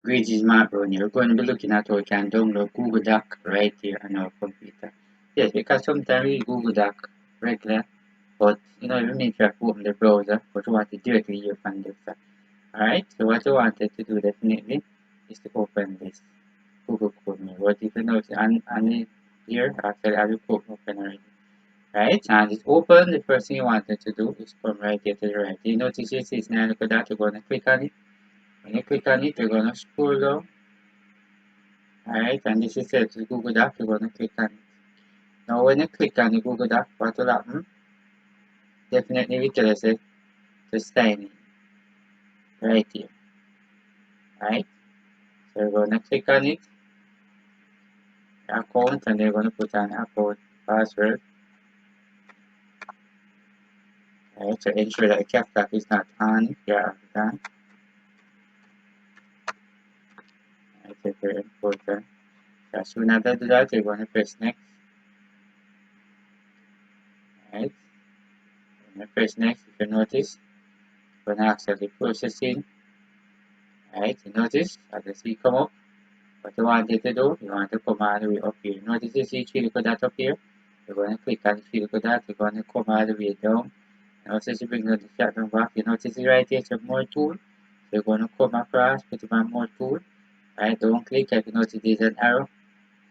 Greetings, Matt Brown. We're going to be looking at how we can download Google Doc right here on our computer. Yes, because sometimes we use Google Doc regular, but you need to open the browser, but you want to directly use from this. Alright, so what I wanted to do definitely is to open this Google Chrome here. What if you notice on here, actually I have the Chrome open already. Right, and it's open. The first thing you wanted to do is come right here to the right. You notice it says now look at that, you're going to click on it. When you click on it, you're going to scroll down. Alright, and this is set to Google Doc, you're going to click on it. Now when you click on the Google Doc, what will happen? Definitely we tell us to sign in right here. Alright, so you're going to click on it, account, and you're going to put an account password. Alright, so ensure that the CapCut is not on if you're done. Alright, so very important. As soon as I do that, you're going to press next. Alright, when you press next, if you notice, it's going to accept the processing. Alright, you notice, as the C come up, what you want it to do, you want to come all the way up here. Notice you see three little dot up here? You're going to click on the three little dot, you're going to come all the way down. Notice you bring the chat down back, you notice it right here, it's more tool. So you're going to come across, put it on more tool. Alright, don't click, if you notice there's an arrow.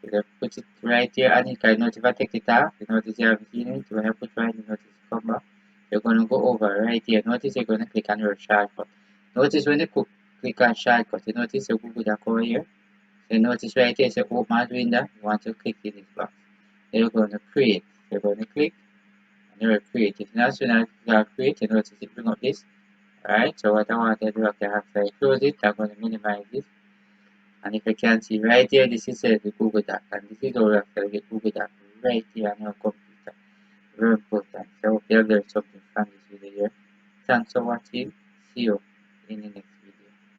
You put it right here and you can notice if I take it off, you notice you haven't seen it. When I put right, you notice it come back. You're going to go over right here. Notice you're going to click on your shortcut. Notice when you click on shortcut, you notice your Google Doc over here. So you notice right here, say open window, you want to click in this box. Then you're going to create. You're going to click and you're create it. Now, as soon as you create, you notice it bring up this. Alright, so what I want to do after I close it, I'm going to minimize this. And if you can see right here, this is the Google Doc, and this is how you actually get Google Doc right here on your computer. Very important. So I hope you have learned something from this video here. Thanks for watching. See you in the next video.